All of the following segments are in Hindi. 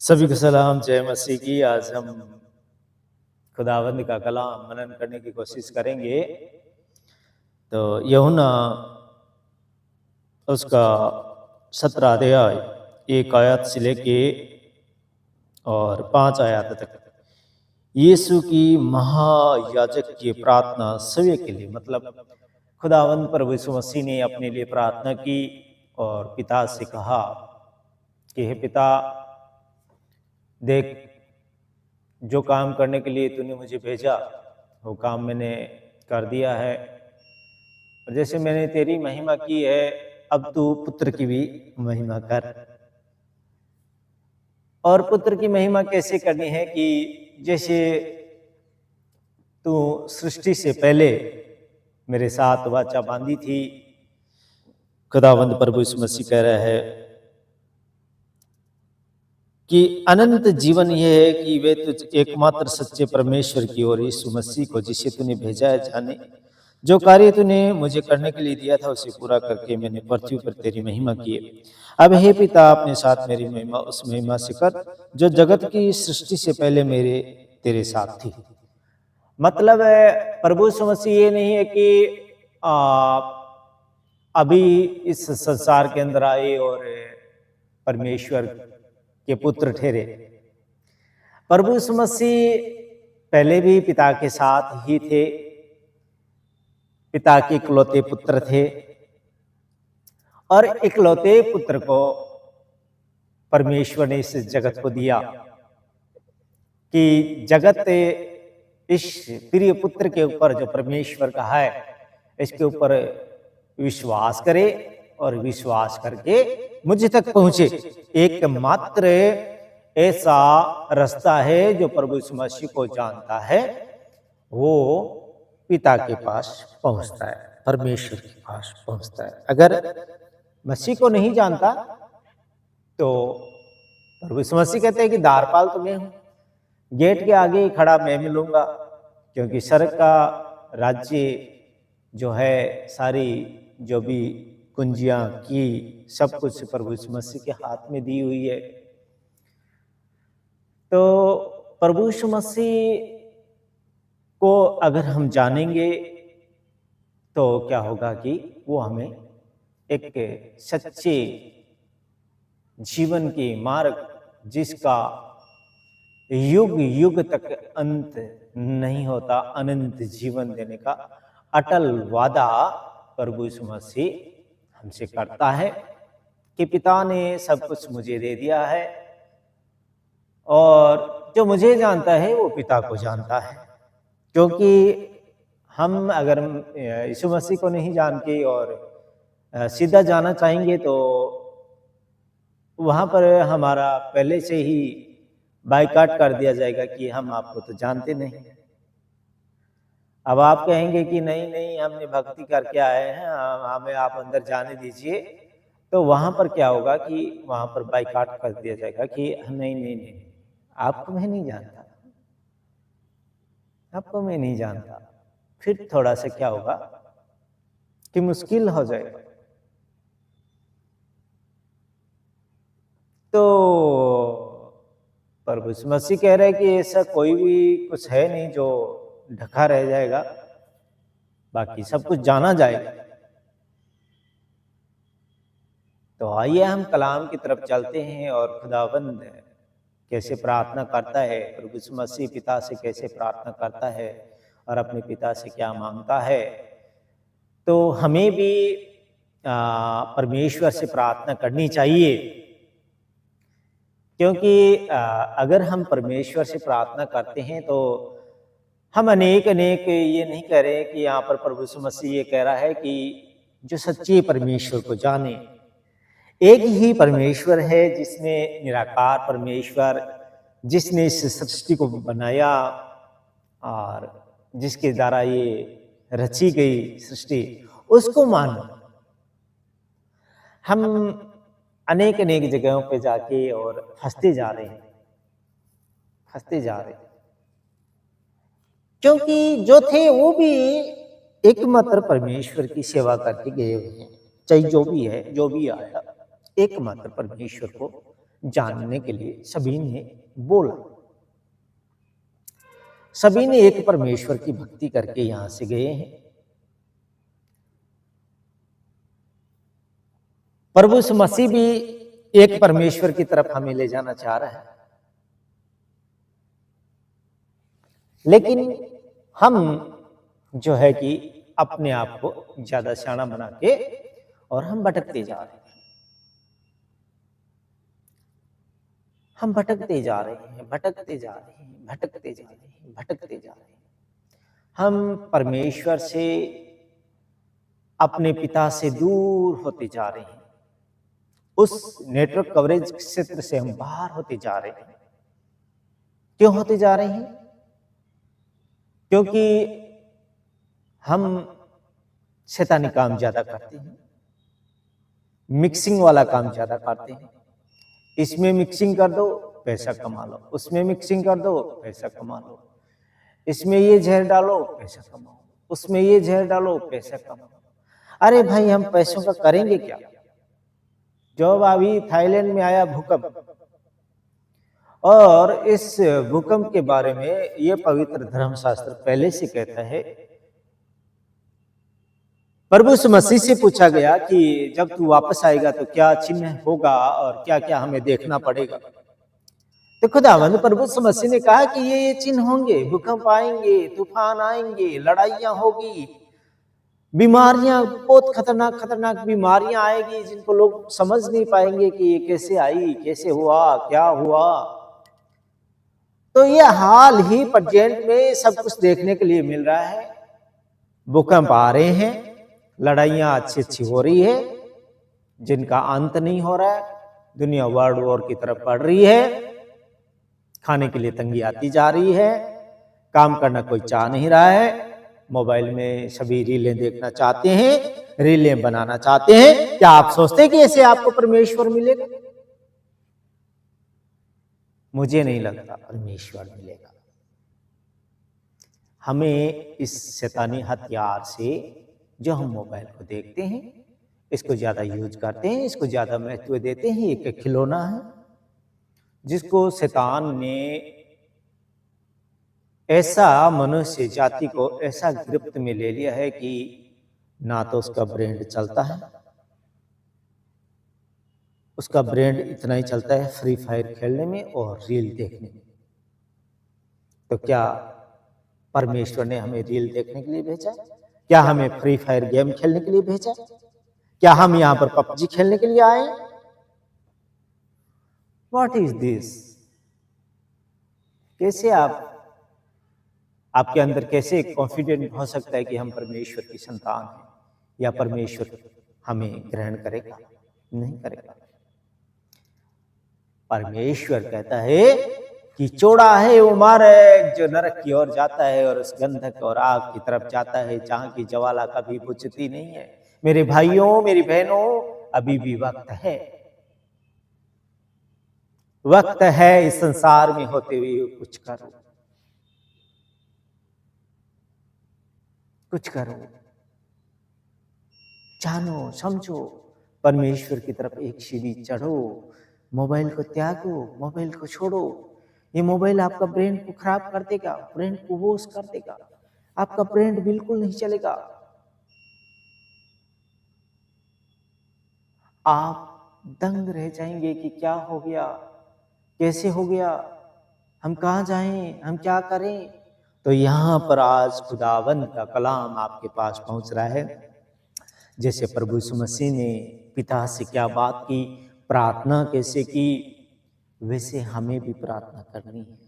सभी को सलाम, जय मसीह की। आज हम खुदावंद का कलाम मनन करने की कोशिश करेंगे। तो यूहन्ना उसका 17 अध्याय 1 आयत से लेके और 5 आयत तक यीशु की महायाजक की प्रार्थना सभी के लिए, मतलब खुदावंद प्रभु यीशु मसीह ने अपने लिए प्रार्थना की और पिता से कहा कि हे पिता, देख, जो काम करने के लिए तूने मुझे भेजा वो काम मैंने कर दिया है। और जैसे मैंने तेरी महिमा की है, अब तू पुत्र की भी महिमा कर। और पुत्र की महिमा कैसे करनी है कि जैसे तू सृष्टि से पहले मेरे साथ वाचा बांधी थी। खुदावंद प्रभु यीशु मसीह कह रहा है कि अनंत जीवन यह है कि वे तुझ एकमात्र सच्चे परमेश्वर की और यीशु मसीह को जिसे तूने भेजा है जाने। जो कार्य तूने मुझे करने के लिए दिया था उसे पूरा करके मैंने पृथ्वी पर तेरी महिमा की है। अब हे पिता, अपने साथ मेरी महिमा उस महिमा से कर जो जगत की सृष्टि से पहले मेरे तेरे साथ थी। मतलब है प्रभु यीशु मसीह ये नहीं है कि अभी इस संसार के अंदर आए और परमेश्वर के पुत्र ठहरे। प्रभु यीशु मसीह पहले भी पिता के साथ ही थे, पिता के इकलौते पुत्र थे। और इकलौते पुत्र को परमेश्वर ने इस जगत को दिया कि जगत इस प्रिय पुत्र के ऊपर जो परमेश्वर का है इसके ऊपर विश्वास करे और विश्वास करके मुझ तक पहुंचे। एकमात्र ऐसा रास्ता है जो प्रभु यीशु मसीह को जानता है, वो पिता के पास पहुंचता है, परमेश्वर के पास पहुंचता है। अगर मसीह को नहीं जानता तो प्रभु यीशु मसीह कहते हैं कि द्वारपाल तो मैं हूं, गेट के आगे ही खड़ा मैं मिलूंगा। क्योंकि स्वर्ग का राज्य जो है, सारी जो भी कुंजियां की सब कुछ प्रभु यीशु मसीह के हाथ में दी हुई है। तो प्रभु यीशु मसीह को अगर हम जानेंगे तो क्या होगा कि वो हमें एक सच्चे जीवन के मार्ग, जिसका युग युग तक अंत नहीं होता, अनंत जीवन देने का अटल वादा प्रभु यीशु मसीह हमसे करता है कि पिता ने सब कुछ मुझे दे दिया है और जो मुझे जानता है वो पिता को जानता है। क्योंकि हम अगर यीशु मसीह को नहीं जान के और सीधा जाना चाहेंगे तो वहां पर हमारा पहले से ही बाइकाट कर दिया जाएगा कि हम आपको तो जानते नहीं। अब आप कहेंगे कि नहीं नहीं, हमने भक्ति करके आए हैं, हमें आप अंदर जाने दीजिए, तो वहां पर क्या होगा कि वहां पर बाइकाट कर दिया जाएगा कि नहीं नहीं नहीं, आपको मैं नहीं जानता, आपको मैं नहीं जानता। फिर थोड़ा सा क्या होगा कि मुश्किल हो जाएगा। तो प्रभु यीशु मसीह कह रहे हैं कि ऐसा कोई भी कुछ है नहीं जो ढका रह जाएगा, बाकी सब कुछ जाना जाएगा। तो आइए हम कलाम की तरफ चलते हैं और खुदावंद कैसे प्रार्थना करता है, प्रभु यीशु मसीह पिता से कैसे प्रार्थना करता है और अपने पिता से क्या मांगता है। तो हमें भी परमेश्वर से प्रार्थना करनी चाहिए। क्योंकि अगर हम परमेश्वर से प्रार्थना करते हैं तो हम अनेक अनेक ये नहीं कह रहे कि यहाँ पर प्रभु यीशु मसीह ये कह रहा है कि जो सच्चे परमेश्वर को जाने। एक ही परमेश्वर है जिसने निराकार परमेश्वर, जिसने इस सृष्टि को बनाया और जिसके द्वारा ये रची गई सृष्टि, उसको मानो। हम अनेक अनेक जगहों पे जाके और हंसते जा रहे हैं, हंसते जा रहे हैं, क्योंकि जो थे वो भी एकमात्र परमेश्वर की सेवा करके गए हुए हैं। चाहे जो भी है, जो भी आया, एकमात्र परमेश्वर को जानने के लिए सभी ने बोला। सभी ने एक परमेश्वर की भक्ति करके यहां से गए हैं। प्रभु यीशु मसीह भी एक परमेश्वर की तरफ हमें ले जाना चाह रहा है, लेकिन हम जो है कि अपने आप को ज्यादा सियाना बना के और हम भटकते जा रहे हैं। हम भटकते जा रहे हैं, भटकते जा रहे हैं, भटकते जा रहे हैं, भटकते जा रहे हैं। हम परमेश्वर से, अपने पिता से दूर होते जा रहे हैं। उस नेटवर्क कवरेज क्षेत्र से हम बाहर होते जा रहे हैं। क्यों होते जा रहे हैं? क्योंकि हम शैतानी काम ज्यादा करते हैं, मिक्सिंग वाला काम ज्यादा करते हैं। इसमें मिक्सिंग कर दो, पैसा कमा लो, उसमें मिक्सिंग कर दो, पैसा कमा लो, इसमें ये जहर डालो, पैसा कमाओ, उसमें ये जहर डालो, पैसा कमाओ। अरे भाई, हम पैसों का करेंगे क्या? जब अभी थाईलैंड में आया भूकंप, और इस भूकंप के बारे में ये पवित्र धर्मशास्त्र पहले से कहता है। प्रभु यीशु मसीह से पूछा गया कि जब तू वापस आएगा तो क्या चिन्ह होगा और क्या क्या हमें देखना पड़ेगा। तो खुदावंद प्रभु यीशु मसीह ने कहा कि ये चिन्ह होंगे, भूकंप आएंगे, तूफान आएंगे, लड़ाइयां होगी, बीमारियां, बहुत खतरनाक खतरनाक बीमारियां आएगी जिनको लोग समझ नहीं पाएंगे कि ये कैसे आई, कैसे हुआ, क्या हुआ। तो ये हाल ही प्रेजेंट में सब कुछ देखने के लिए मिल रहा है। भूकंप आ रहे हैं, लड़ाइयां अच्छी अच्छी हो रही है जिनका अंत नहीं हो रहा है। दुनिया वर्ल्ड वॉर की तरफ बढ़ रही है, खाने के लिए तंगी आती जा रही है, काम करना कोई चाह नहीं रहा है। मोबाइल में सभी रीलें देखना चाहते हैं, रीलें बनाना चाहते हैं। क्या आप सोचते हैं कि ऐसे आपको परमेश्वर मिलेगा? मुझे नहीं लगता परमेश्वर मिलेगा। हमें इस शैतानी हथियार से, जो हम मोबाइल को देखते हैं, इसको ज्यादा यूज करते हैं, इसको ज्यादा महत्व देते हैं, एक खिलौना है जिसको शैतान ने ऐसा मनुष्य जाति को ऐसा गिरफ्त में ले लिया है कि ना तो उसका ब्रेन चलता है, उसका ब्रेन इतना ही चलता है फ्री फायर खेलने में और रील देखने में। तो क्या परमेश्वर ने हमें रील देखने के लिए भेजा? क्या हमें फ्री फायर गेम खेलने के लिए भेजा? क्या हम यहां पर पबजी खेलने के लिए आए? What is this? कैसे आपके अंदर कैसे कॉन्फिडेंट हो सकता है कि हम परमेश्वर की संतान हैं, या परमेश्वर हमें ग्रहण करेगा? नहीं करेगा। परमेश्वर कहता है कि चौड़ा है वो मार्ग जो नरक की ओर जाता है और उस गंधक और आग की तरफ जाता है जहां की ज्वाला कभी बुझती नहीं है। मेरे भाइयों, मेरी बहनों, अभी भी वक्त है, वक्त है इस संसार में होते हुए कुछ करो, कुछ करो, जानो, समझो, परमेश्वर की तरफ एक सीढ़ी चढ़ो, मोबाइल को त्यागो, मोबाइल को छोड़ो। ये मोबाइल आपका ब्रेन को खराब कर देगा, ब्रेन को वॉश कर देगा, आपका ब्रेन बिल्कुल नहीं चलेगा। आप दंग रह जाएंगे कि क्या हो गया, कैसे हो गया, हम कहां जाएं, हम क्या करें। तो यहां पर आज खुदावंद का कलाम आपके पास पहुंच रहा है। जैसे प्रभु यीशु मसीह ने पिता से क्या बात की, प्रार्थना कैसे की, वैसे हमें भी प्रार्थना करनी है।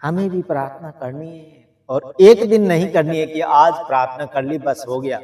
हमें भी प्रार्थना करनी है, और एक दिन नहीं करनी है कि आज प्रार्थना कर ली बस हो गया।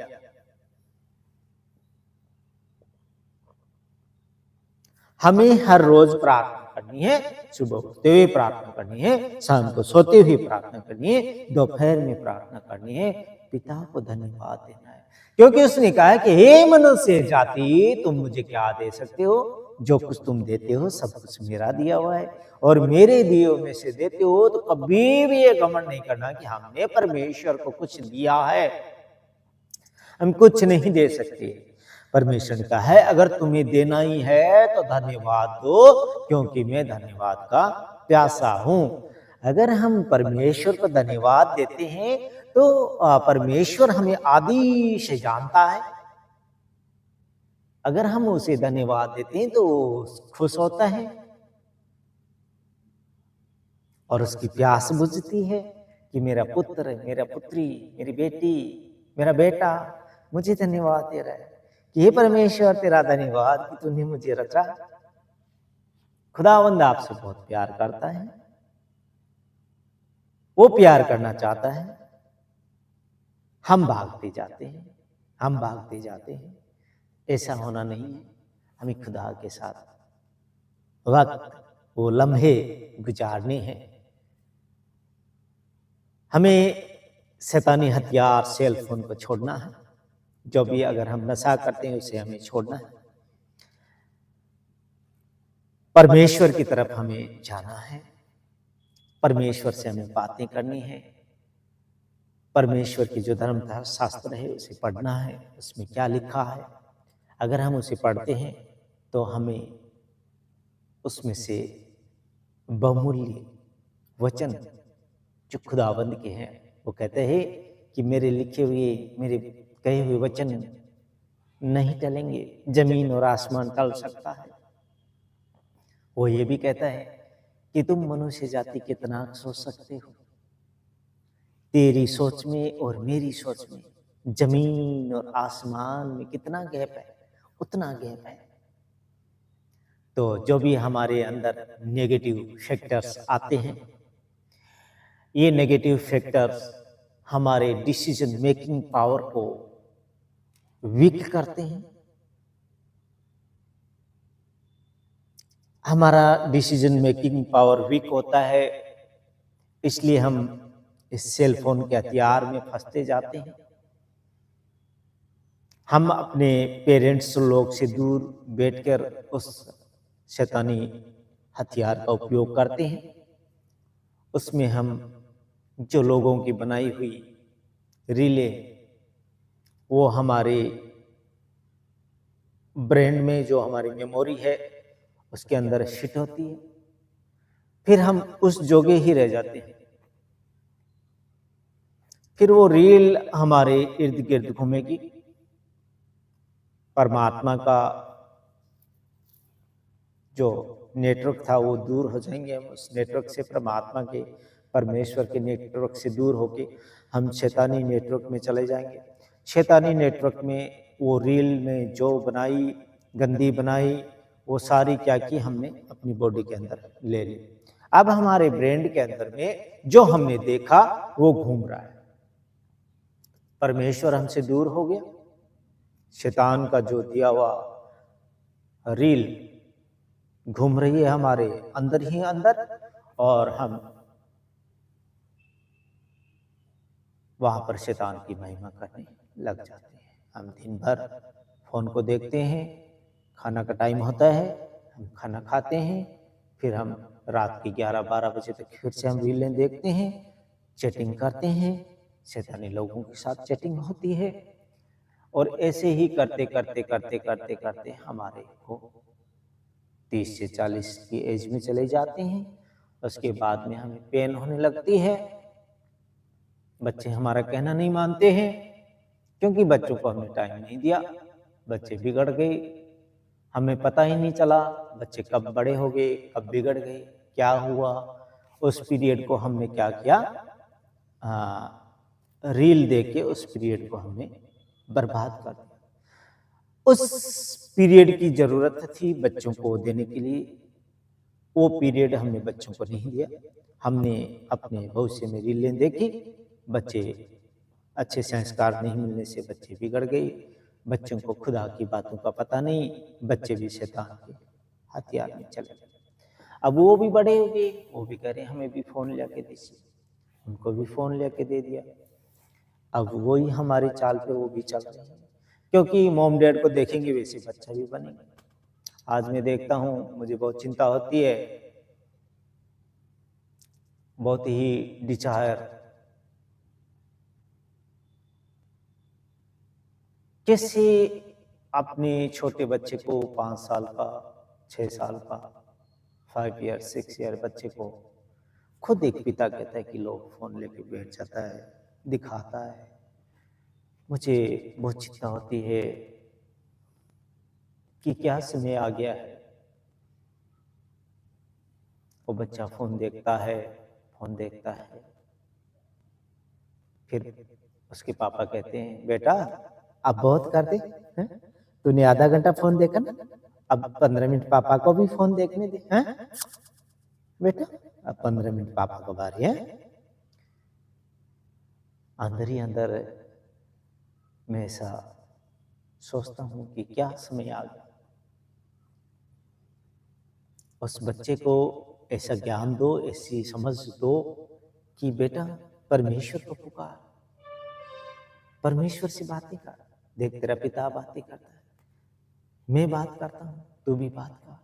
हमें हर रोज प्रार्थना करनी है। सुबह उठते हुए प्रार्थना करनी है, शाम को सोते हुए प्रार्थना करनी है, दोपहर में प्रार्थना करनी है, पिता को धन्यवाद देना है। क्योंकि उसने कहा कि हे मनुष्य जाति, तुम मुझे क्या दे सकते हो? जो कुछ तुम देते हो सब कुछ मेरा दिया हुआ है, और मेरे दिए में से देते हो। तो कभी भी ये घमंड नहीं करना कि हमने परमेश्वर को कुछ दिया है। हम कुछ नहीं दे सकते। परमेश्वर ने कहा है अगर तुम्हें देना ही है तो धन्यवाद दो, क्योंकि मैं धन्यवाद का प्यासा हूं। अगर हम परमेश्वर को धन्यवाद देते हैं तो परमेश्वर हमें आदि से जानता है। अगर हम उसे धन्यवाद देते हैं तो खुश होता है और उसकी प्यास बुझती है कि मेरा पुत्र, मेरा पुत्री, मेरी बेटी, मेरा बेटा मुझे धन्यवाद दे रहा है कि हे परमेश्वर तेरा धन्यवाद कि तूने मुझे रचा। खुदावंद आपसे बहुत प्यार करता है, वो प्यार करना चाहता है। हम भागते जाते हैं, हम भागते जाते हैं। ऐसा होना नहीं है। हमें खुदा के साथ वक्त, वो लम्हे गुजारने हैं। हमें शैतानी हथियार सेल फोन को छोड़ना है। जो भी अगर हम नशा करते हैं उसे हमें छोड़ना है। परमेश्वर की तरफ हमें जाना है। परमेश्वर से हमें बातें करनी है। परमेश्वर की जो धर्म शास्त्र है उसे पढ़ना है, उसमें क्या लिखा है। अगर हम उसे पढ़ते हैं तो हमें उसमें से बहुमूल्य वचन जो खुदाबंद के हैं, वो कहते हैं कि मेरे लिखे हुए, मेरे कहे हुए वचन नहीं टलेंगे, जमीन और आसमान टल सकता है। वो ये भी कहता है कि तुम मनुष्य जाति कितना सोच सकते हो। तेरी सोच में और मेरी सोच में जमीन और आसमान में कितना गैप है, उतना गैप है। तो जो भी हमारे अंदर नेगेटिव फैक्टर्स आते हैं, ये नेगेटिव फैक्टर्स हमारे डिसीजन मेकिंग पावर को वीक करते हैं। हमारा डिसीजन मेकिंग पावर वीक होता है, इसलिए हम इस सेल फोन के हथियार में फंसते जाते हैं। हम अपने पेरेंट्स लोग से दूर बैठकर उस शैतानी हथियार का उपयोग करते हैं। उसमें हम जो लोगों की बनाई हुई रीलें, वो हमारे ब्रेन में जो हमारी मेमोरी है उसके अंदर फिट होती है। फिर हम उस जोगे ही रह जाते हैं। फिर वो रील हमारे इर्द गिर्द घूमेगी। परमात्मा का जो नेटवर्क था वो दूर हो जाएंगे। हम उस नेटवर्क से, परमात्मा के, परमेश्वर के नेटवर्क से दूर होके हम शैतानी नेटवर्क में चले जाएंगे। शैतानी नेटवर्क में वो रील में जो बनाई, गंदी बनाई, वो सारी क्या की हमने अपनी बॉडी के अंदर ले ली। अब हमारे ब्रेन के अंदर में जो हमने देखा वो घूम रहा है। परमेश्वर हमसे दूर हो गया। शैतान का जो दिया हुआ रील घूम रही है हमारे अंदर ही अंदर, और हम वहां पर शैतान की महिमा करने लग जाते हैं। हम दिन भर फोन को देखते हैं। खाना का टाइम होता है, हम खाना खाते हैं, फिर हम रात के 11-12 बजे तक फिर से हम रीलें देखते हैं, चैटिंग करते हैं, शैतानी लोगों के साथ चैटिंग होती है। और ऐसे ही करते करते करते करते करते हमारे को 30 से 40 की एज में चले जाते हैं। उसके बाद में हमें पेन होने लगती है। बच्चे हमारा कहना नहीं मानते हैं, क्योंकि बच्चों को हमने टाइम नहीं दिया। बच्चे बिगड़ गए, हमें पता ही नहीं चला बच्चे कब बड़े हो गए, कब बिगड़ गए, क्या हुआ। उस पीरियड को हमने क्या किया, रील देख के उस पीरियड को हमने बर्बाद कर दिया। उस पीरियड की जरूरत थी बच्चों को देने के लिए, वो पीरियड हमने बच्चों को नहीं दिया। हमने अपने भविष्य में रीलें देखी, बच्चे अच्छे संस्कार नहीं मिलने से बच्चे बिगड़ गए। बच्चों को खुदा की बातों का पता नहीं, बच्चे भी शैतान के हथियार में चले गए। अब वो भी बड़े हो गए, वो भी कह रहे हमें भी फोन लेके दीजिए, उनको भी फोन लेके दे दिया। अब वही हमारी चाल पे वो भी चल रहे हैं, क्योंकि मॉम डैड को देखेंगे वैसे बच्चा भी बनेगा। आज मैं देखता हूँ, मुझे बहुत चिंता होती है, बहुत ही डिजायर, कैसे अपने छोटे बच्चे को 5 साल का, 6 साल का, 5 ईयर 6 ईयर बच्चे को खुद एक पिता कहता है कि लो फोन लेके बैठ जाता है, दिखाता है। मुझे बहुत चिंता होती है कि क्या समय आ गया है। वो बच्चा फोन देखता है, फोन देखता है। फिर उसके पापा कहते हैं बेटा अब बहुत कर दे, हैं? तूने आधा घंटा फोन देखा ना, अब 15 मिनट पापा को भी फोन देखने दे, हैं? बेटा अब 15 मिनट पापा को बारी है। अंदर ही अंदर मैं ऐसा सोचता हूं कि क्या समय आ गया। उस बच्चे को ऐसा ज्ञान दो, ऐसी समझ दो कि बेटा परमेश्वर को पुकार, परमेश्वर से बातें कर। देख तेरा पिता बातें करता है, मैं बात करता हूं, तू भी बात कर।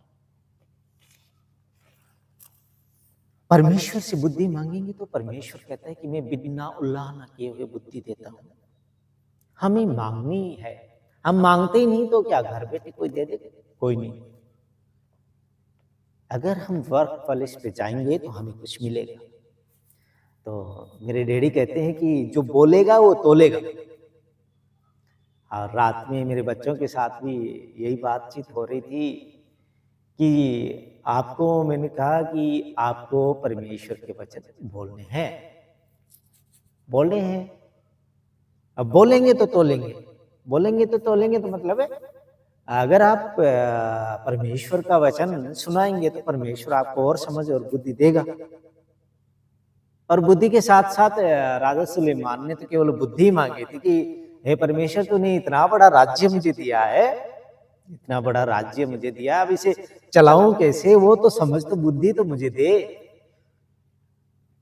परमेश्वर से बुद्धि मांगेंगे तो परमेश्वर कहता है कि मैं बिना उल्लाह किए हुए बुद्धि देता हूं। हमें मांगनी है, हम मांगते ही नहीं तो क्या घर बैठे कोई दे दे? कोई नहीं। अगर हम वर्क प्लेस पे जाएंगे तो हमें कुछ मिलेगा। तो मेरे डैडी कहते हैं कि जो बोलेगा वो तोलेगा। और रात में मेरे बच्चों के साथ भी यही बातचीत हो रही थी कि आपको, मैंने कहा कि आपको परमेश्वर के वचन बोलने हैं, बोलने हैं। अब बोलेंगे तो तोलेंगे, बोलेंगे तो तोलेंगे, तो मतलब है अगर आप परमेश्वर का वचन सुनाएंगे तो परमेश्वर आपको और समझ और बुद्धि देगा। और बुद्धि के साथ साथ राजा सुलेमान ने तो केवल बुद्धि मांगी थी कि हे परमेश्वर तूने इतना बड़ा राज्य मुझे दिया है, इतना बड़ा राज्य मुझे दिया, अब इसे चलाऊं कैसे, वो तो समझ, तो बुद्धि तो मुझे दे।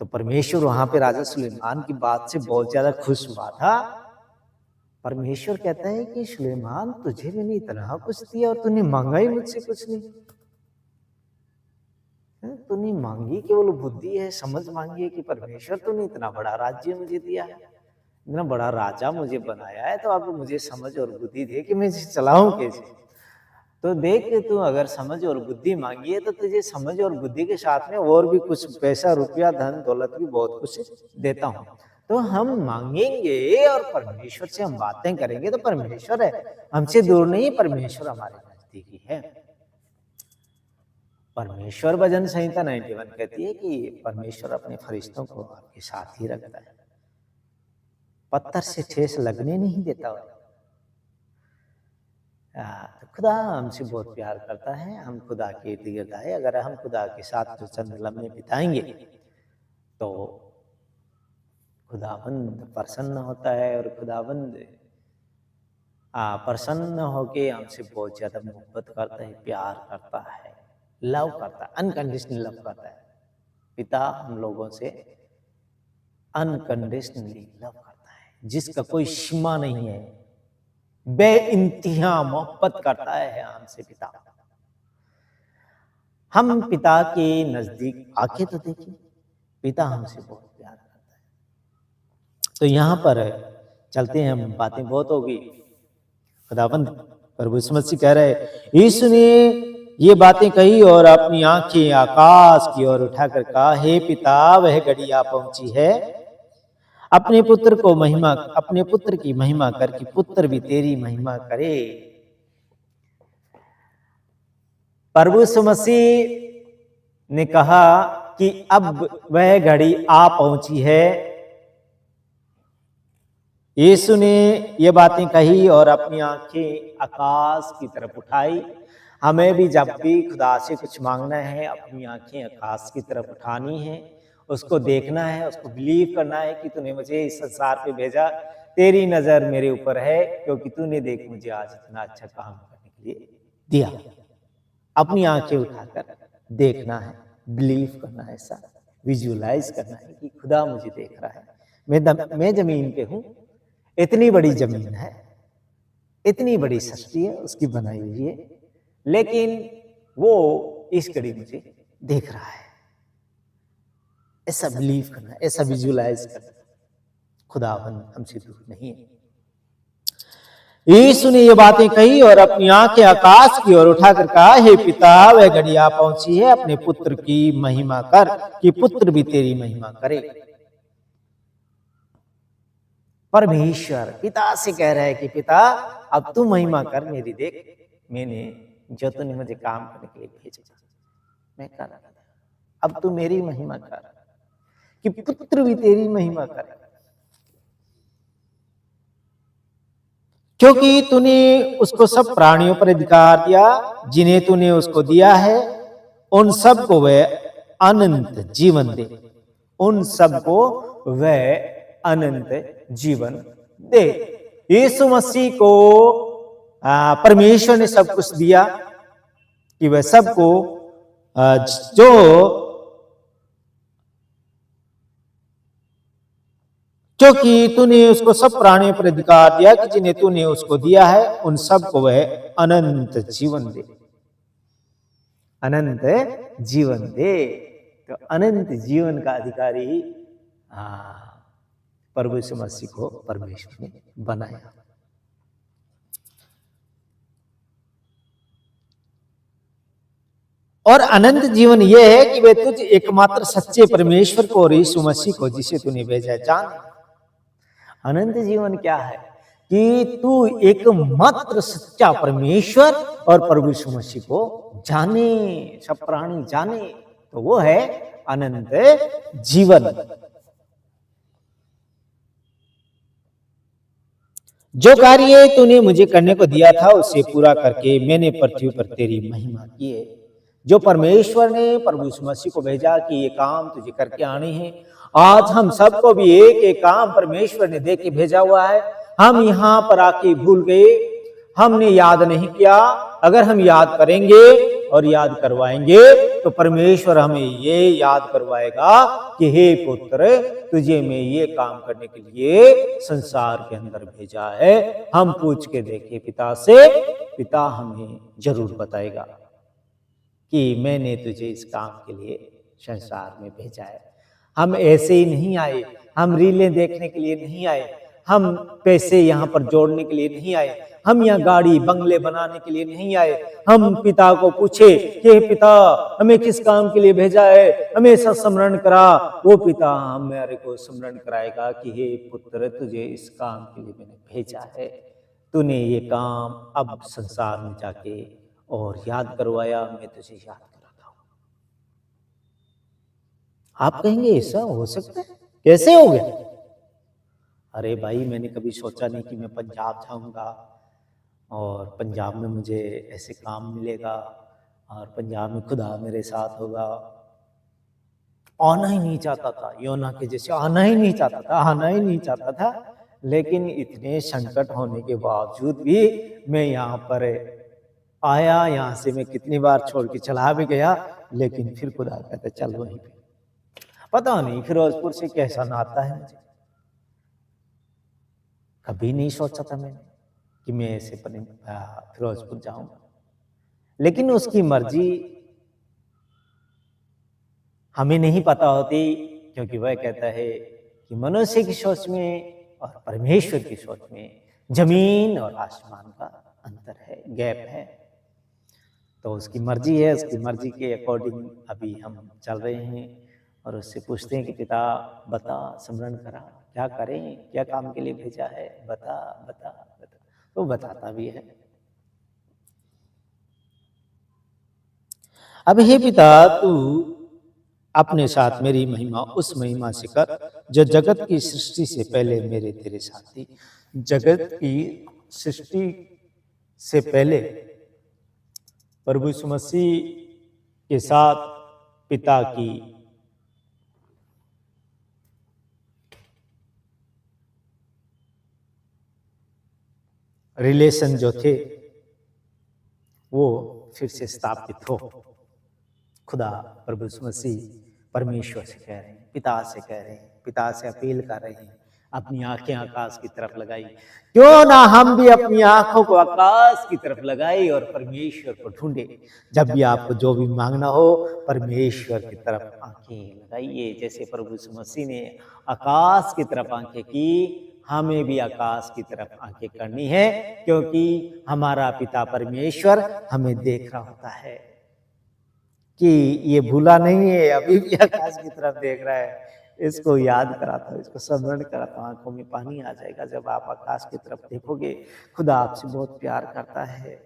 तो परमेश्वर वहां पे राजा सुलेमान की बात से बहुत ज्यादा खुश हुआ था। परमेश्वर कहता है कि सुलेमान तुझे मैंने इतना कुछ दिया और तूने मांगा ही मुझसे कुछ नहीं। तूने मांगी केवल बुद्धि है, समझ मांगी है कि परमेश्वर तूने इतना बड़ा राज्य मुझे दिया है, इतना बड़ा राजा मुझे बनाया है, तो अब मुझे समझ और बुद्धि दे कि मैं इसे चलाऊं कैसे। तो देख तू अगर समझ और बुद्धि मांगी है तो तुझे समझ और बुद्धि के साथ में और भी कुछ पैसा, रुपया, धन दौलत भी बहुत कुछ देता हूं। तो हम मांगेंगे और परमेश्वर से हम बातें करेंगे तो परमेश्वर है, हमसे दूर नहीं, परमेश्वर हमारे नजदीक ही है। परमेश्वर भजन संहिता 91 कहती है कि परमेश्वर अपने फरिश्तों को आपके साथ ही रखता है, पत्थर से ठेस लगने नहीं देता। तो खुदा हमसे बहुत प्यार करता है, हम खुदा के इर्द गिर्द आए। अगर हम खुदा के साथ जो चंद लम्हे बिताएंगे तो खुदाबंद प्रसन्न होता है, और खुदाबंद प्रसन्न होके हमसे बहुत ज्यादा मोहब्बत करता है, प्यार करता है, लव करता है, अनकंडीशनल लव करता है। पिता हम लोगों से अनकंडीशनली लव करता है, जिसका कोई सीमा नहीं है, बेइंतहा मोहब्बत करता है हमसे पिता। हम पिता के नजदीक आके तो देखिए, पिता हमसे बहुत प्यार करता है। तो यहाँ पर चलते हैं, हम बातें बहुत होगी। खुदाबंद प्रभु यीशु मसीह कह रहे, यीशु ने ये बातें कही और अपनी आंखें आकाश की ओर उठाकर कहा, हे पिता वह घड़ी आ पहुंची है, अपने पुत्र को महिमा, अपने पुत्र की महिमा करके पुत्र भी तेरी महिमा करे। प्रभु यीशु मसीह ने कहा कि अब वह घड़ी आ पहुंची है। यीशु ने ये बातें कही और अपनी आंखें आकाश की तरफ उठाई। हमें भी जब भी खुदा से कुछ मांगना है, अपनी आंखें आकाश की तरफ उठानी है, उसको देखना है, उसको बिलीव करना है कि तूने मुझे इस संसार पे भेजा, तेरी नजर मेरे ऊपर है, क्योंकि तूने देख मुझे आज इतना अच्छा काम करने के लिए दिया। अपनी आंखें उठाकर देखना है, बिलीव करना है, ऐसा विजुअलाइज करना है कि खुदा मुझे देख रहा है। मैं जमीन पे हूं, इतनी बड़ी जमीन है, इतनी बड़ी सृष्टि है उसकी बनाई हुई है, लेकिन वो इस घड़ी मुझे देख रहा है। ऐसा बिलीव करना, ऐसा विजुअलाइज करना। खुदावन हमसे दूर नहीं है। यीशु ने ये बातें कही और अपनी आंखें आकाश की ओर उठाकर कहा, हे पिता, वह घड़िया पहुंची है, अपने पुत्र की महिमा कर कि पुत्र भी तेरी महिमा करे। परमेश्वर पिता से कह रहा है कि पिता, अब तू महिमा कर मेरी, देख मैंने जो तूने मुझे काम करने के लिए भेजा मैं कर रहा था, अब तू मेरी महिमा कर कि पुत्र भी तेरी महिमा करे, क्योंकि तूने उसको सब प्राणियों पर अधिकार दिया जिन्हें तूने उसको दिया है, उन सबको वह अनंत जीवन दे, उन सबको वह अनंत जीवन दे। यीशु मसीह को परमेश्वर ने सब कुछ दिया कि वह सबको जो क्योंकि तूने उसको सब प्राणियों पर अधिकार दिया कि जिन्हें तूने उसको दिया है, उन सबको वह अनंत जीवन दे, अनंत जीवन दे। तो अनंत जीवन का अधिकारी प्रभु यीशु मसीह को परमेश्वर ने बनाया। और अनंत जीवन यह है कि वे तुझ एकमात्र सच्चे परमेश्वर को और यीशु मसीह को जिसे तूने भेजा जान। अनंत जीवन क्या है कि तू एकमात्र सच्चा परमेश्वर और प्रभु यीशु मसीह को जाने, सब प्राणी जाने, तो वो है अनंत जीवन। जो कार्य तूने मुझे करने को दिया था उसे पूरा करके मैंने पृथ्वी पर तेरी महिमा की है। जो परमेश्वर ने प्रभु यीशु मसीह को भेजा कि ये काम तुझे करके आने हैं, आज हम सबको भी एक एक काम परमेश्वर ने दे के भेजा हुआ है। हम यहाँ पर आके भूल गए, हमने याद नहीं किया। अगर हम याद करेंगे और याद करवाएंगे तो परमेश्वर हमें ये याद करवाएगा कि हे पुत्र, तुझे मैं ये काम करने के लिए संसार के अंदर भेजा है। हम पूछ के देखें पिता से, पिता हमें जरूर बताएगा कि मैंने तुझे इस काम के लिए संसार में भेजा है। हम ऐसे ही नहीं आए, हम रीलें देखने के लिए नहीं आए, हम पैसे यहाँ पर जोड़ने के लिए नहीं आए, हम यहाँ गाड़ी बंगले बनाने के लिए नहीं आए। हम पिता को पूछे कि पिता हमें किस काम के लिए भेजा है, हमें ऐसा स्मरण करा। वो पिता हमारे को स्मरण कराएगा कि हे पुत्र, तुझे इस काम के लिए मैंने भेजा है, तूने ये काम अब संसार में जाके और याद करवाया, मैं तुझे याद कराता हूं। आप कहेंगे ऐसा हो सकता है, कैसे हो गया? अरे भाई, मैंने कभी सोचा नहीं कि मैं पंजाब जाऊंगा और पंजाब में मुझे ऐसे काम मिलेगा और पंजाब में खुदा मेरे साथ होगा। आना ही नहीं चाहता था, योना के जैसे आना ही नहीं चाहता था, आना ही नहीं चाहता था। लेकिन इतने संकट होने के बावजूद भी मैं यहाँ पर आया। यहाँ से मैं कितनी बार छोड़ के चला भी गया, लेकिन फिर खुदा कहता चल वहीं पे। पता नहीं फिरोजपुर से कैसा नाता है मुझे, कभी नहीं सोचा था मैंने कि मैं ऐसे फिरोजपुर जाऊंगा। लेकिन उसकी मर्जी हमें नहीं पता होती, क्योंकि वह कहता है कि मनुष्य की सोच में और परमेश्वर की सोच में जमीन और आसमान का अंतर है, गैप है। तो उसकी मर्जी है, उसकी मर्जी के अकॉर्डिंग अभी हम चल रहे हैं और उससे पूछते हैं कि पिता बता, स्मरण करा, क्या करें, क्या काम के लिए भेजा है, बता बता बता। तो बताता भी है। अब हे पिता, तू अपने साथ मेरी महिमा उस महिमा से कर जो जगत की सृष्टि से पहले मेरे तेरे साथ थी। जगत की सृष्टि से पहले प्रभु यीशु मसीह के साथ पिता की रिलेशन जो थे वो फिर से स्थापित हो। खुदा प्रभु यीशु मसीह परमेश्वर से कह रहे हैं, पिता से कह रहे हैं, पिता से अपील कर रहे हैं, अपनी आंखें आकाश की तरफ लगाई। क्यों ना हम भी अपनी आंखों को आकाश की तरफ लगाए और परमेश्वर को ढूंढे। जब भी आपको जो भी मांगना हो, परमेश्वर की तरफ आंखें लगाइए। जैसे प्रभु यीशु मसीह ने आकाश की तरफ आंखें की, हमें भी आकाश की तरफ आंखें करनी है, क्योंकि हमारा पिता परमेश्वर हमें देख रहा होता है कि ये भूला नहीं है, अभी भी आकाश की तरफ देख रहा है। इसको याद कराता हूँ, इसको स्मरण कराता हूँ, आंखों में पानी आ जाएगा जब आप आकाश की तरफ देखोगे। खुदा आपसे बहुत प्यार करता है।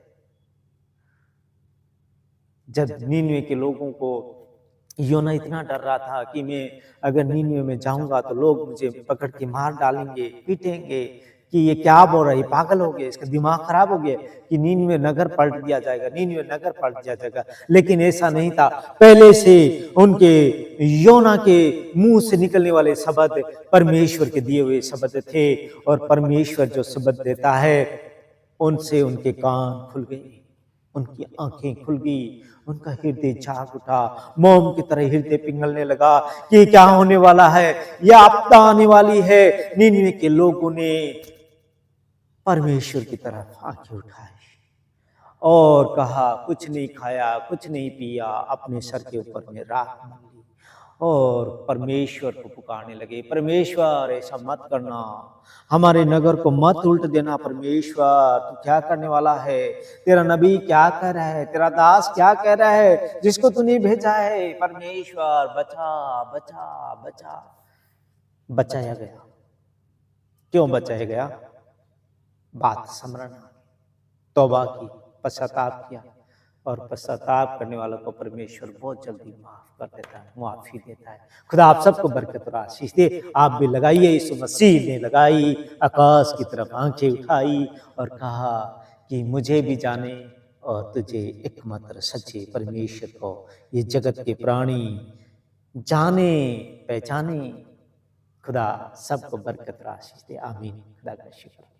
जब नीनवे के लोगों को योना इतना डर रहा था कि मैं अगर नीनवे में जाऊंगा तो लोग मुझे पकड़ के मार डालेंगे, पीटेंगे, कि ये क्या बोल रहा है, पागल हो गया, इसका दिमाग खराब हो गया, कि नीनवे नगर पलट दिया जाएगा, नीनवे नगर पलट दिया जाएगा। लेकिन ऐसा नहीं था। पहले से उनके योना के मुंह से निकलने वाले शब्द परमेश्वर के दिए हुए शब्द थे, और परमेश्वर जो शब्द देता है उनसे उनके कान खुल गए, उनकी आंखें खुल गई, उनका हृदय जाग उठा, मोम की तरह हृदय पिघलने लगा कि क्या होने वाला है, यह आपदा आने वाली है। नीनवे के लोगों ने परमेश्वर की तरफ आंखें उठाई और कहा, कुछ नहीं खाया, कुछ नहीं पिया, अपने सर के ऊपर में राख मान ली और परमेश्वर को पुकारने लगे, परमेश्वर ऐसा मत करना, हमारे नगर को मत उल्ट देना। परमेश्वर तू क्या करने वाला है, तेरा नबी क्या कह रहा है, तेरा दास क्या कह रहा है, जिसको तूने भेजा है। परमेश्वर बचा बचा बचा। बचाया गया। क्यों बचाया गया? बात स्मरण, तौबा की, पश्चाताप किया, और पश्चाताप करने वालों को परमेश्वर बहुत जल्दी माफ कर देता है, मुआफी देता है। खुदा आप सबको बरकत और आशीष दे। आप भी लगाइए, यीशु मसीह ने लगाई, आकाश की तरफ आंखें उठाई और कहा कि मुझे भी जाने और तुझे एकमात्र सच्चे परमेश्वर को ये जगत के प्राणी जाने पहचाने। खुदा सबको बरकत और आशीष दे। आमीन। खुदा का शुक्र।